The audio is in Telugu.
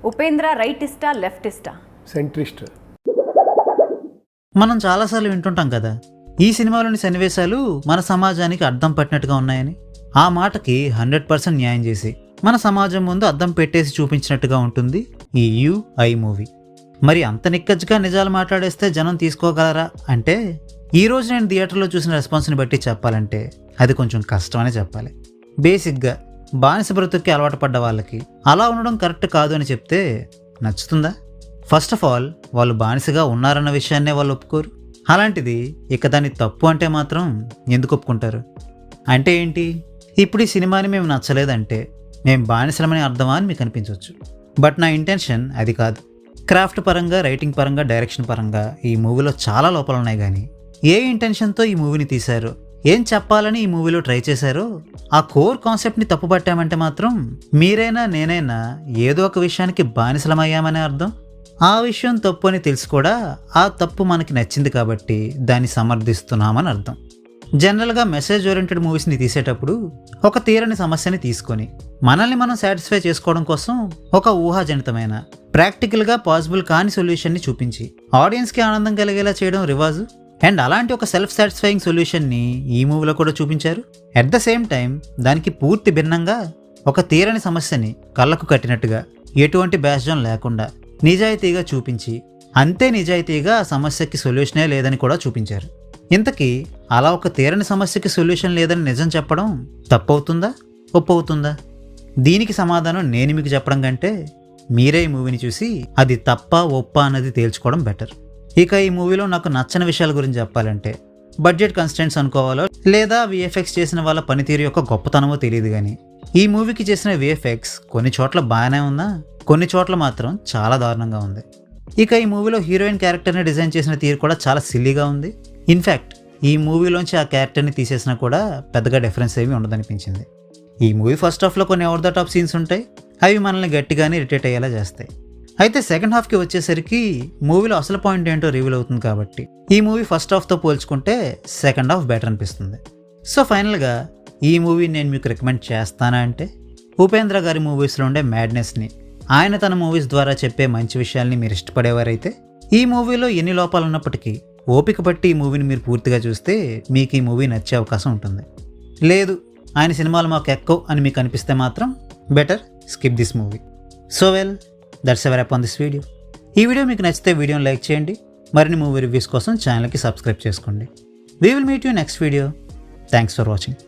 ఉపేంద్ర రైటిస్టా లెఫ్టిస్టా? సెంట్రిస్ట్. మనం చాలాసార్లు వింటుంటాం కదా, ఈ సినిమాలోని సన్నివేశాలు మన సమాజానికి అద్దం పట్టినట్టుగా ఉన్నాయని. ఆ మాటకి 100% న్యాయం చేసి మన సమాజం ముందు అద్దం పెట్టేసి చూపించినట్టుగా ఉంటుంది ఈ యు-ఐ మూవీ. మరి అంత నిక్కజ్గా నిజాలు మాట్లాడేస్తే జనం తీసుకోగలరా అంటే, ఈరోజు నేను థియేటర్లో చూసిన రెస్పాన్స్ని బట్టి చెప్పాలంటే అది కొంచెం కష్టమనే చెప్పాలి. బేసిక్గా బానిస బ్రతుక్కి అలవాటు పడ్డ వాళ్ళకి అలా ఉండడం కరెక్ట్ కాదు అని చెప్తే నచ్చుతుందా? ఫస్ట్ ఆఫ్ ఆల్ వాళ్ళు బానిసగా ఉన్నారన్న విషయాన్నే వాళ్ళు ఒప్పుకోరు. అలాంటిది ఇక దాన్ని తప్పు అంటే మాత్రం ఎందుకు ఒప్పుకుంటారు? అంటే ఏంటి, ఇప్పుడు ఈ సినిమాని మేము నచ్చలేదంటే మేము బానిసలమని అర్థమా అని మీకు అనిపించవచ్చు. బట్ నా ఇంటెన్షన్ అది కాదు. క్రాఫ్ట్ పరంగా, రైటింగ్ పరంగా, డైరెక్షన్ పరంగా ఈ మూవీలో చాలా లోపాలు ఉన్నాయి. కానీ ఏ ఇంటెన్షన్తో ఈ మూవీని తీశారో, ఏం చెప్పాలని ఈ మూవీలో ట్రై చేశారో ఆ కోర్ కాన్సెప్ట్ని తప్పుపట్టామంటే మాత్రం మీరైనా నేనైనా ఏదో ఒక విషయానికి బానిసలమయ్యామనే అర్థం. ఆ విషయం తప్పు అని తెలిసి కూడా ఆ తప్పు మనకి నచ్చింది కాబట్టి దాన్ని సమర్థిస్తున్నామని అర్థం. జనరల్గా మెసేజ్ ఓరియంటెడ్ మూవీస్ని తీసేటప్పుడు ఒక తీరని సమస్యని తీసుకొని మనల్ని మనం సాటిస్ఫై చేసుకోవడం కోసం ఒక ఊహాజనితమైన, ప్రాక్టికల్గా పాసిబుల్ కాని సొల్యూషన్ని చూపించి ఆడియన్స్కి ఆనందం కలిగేలా చేయడం రివాజు. అండ్ అలాంటి ఒక సెల్ఫ్ సాటిస్ఫైయింగ్ సొల్యూషన్ని ఈ మూవీలో కూడా చూపించారు. అట్ ద సేమ్ టైం దానికి పూర్తి భిన్నంగా ఒక తీరని సమస్యని కళ్ళకు కట్టినట్టుగా, ఎటువంటి బ్యాస్జం లేకుండా నిజాయితీగా చూపించి, అంతే నిజాయితీగా ఆ సమస్యకి సొల్యూషనే లేదని కూడా చూపించారు. ఇంతకీ అలా ఒక తీరని సమస్యకి సొల్యూషన్ లేదని నిజం చెప్పడం తప్పవుతుందా, ఒప్పవుతుందా? దీనికి సమాధానం నేను మీకు చెప్పడం కంటే మీరే ఈ మూవీని చూసి అది తప్ప ఒప్ప అన్నది తేల్చుకోవడం బెటర్. ఇక ఈ మూవీలో నాకు నచ్చని విషయాల గురించి చెప్పాలంటే, బడ్జెట్ కన్స్టెంట్స్ అనుకోవాలో లేదా విఎఫ్ఎక్స్ చేసిన వాళ్ళ పనితీరు యొక్క గొప్పతనమో తెలియదు. కానీ ఈ మూవీకి చేసిన విఎఫ్ఎక్స్ కొన్ని చోట్ల బాగానే ఉన్నా కొన్ని చోట్ల మాత్రం చాలా దారుణంగా ఉంది. ఇక ఈ మూవీలో హీరోయిన్ క్యారెక్టర్ని డిజైన్ చేసిన తీరు కూడా చాలా సిల్లీగా ఉంది. ఇన్ఫ్యాక్ట్ ఈ మూవీలోంచి ఆ క్యారెక్టర్ని తీసేసినా కూడా పెద్దగా డిఫరెన్స్ ఏమీ ఉండదనిపించింది. ఈ మూవీ ఫస్ట్ హాఫ్లో కొన్ని ఓవర్ ద టాప్ సీన్స్ ఉంటాయి, అవి మనల్ని గట్టిగానే ఇరిటేట్ అయ్యేలా చేస్తాయి. అయితే సెకండ్ హాఫ్కి వచ్చేసరికి మూవీలో అసలు పాయింట్ ఏంటో రివీల్ అవుతుంది కాబట్టి ఈ మూవీ ఫస్ట్ హాఫ్తో పోల్చుకుంటే సెకండ్ హాఫ్ బెటర్ అనిపిస్తుంది. సో ఫైనల్గా ఈ మూవీ నేను మీకు రికమెండ్ చేస్తానా అంటే, ఉపేంద్ర గారి మూవీస్లో ఉండే మ్యాడ్నెస్ని, ఆయన తన మూవీస్ ద్వారా చెప్పే మంచి విషయాల్ని మీరు ఇష్టపడేవారైతే ఈ మూవీలో ఎన్ని లోపాలు ఉన్నప్పటికీ ఓపిక పట్టి ఈ మూవీని మీరు పూర్తిగా చూస్తే మీకు ఈ మూవీ నచ్చే అవకాశం ఉంటుంది. లేదు, ఆయన సినిమాలు మాకు ఎక్కువ అని మీకు అనిపిస్తే మాత్రం better skip this movie. So well, that's a wrap on this video. ఈ వీడియో మీకు నచ్చితే వీడియోని లైక్ చేయండి. మరిన్ని మూవీ రివ్యూస్ కోసం ఛానల్కి సబ్స్క్రైబ్ చేసుకోండి. We will meet you next video. Thanks for watching.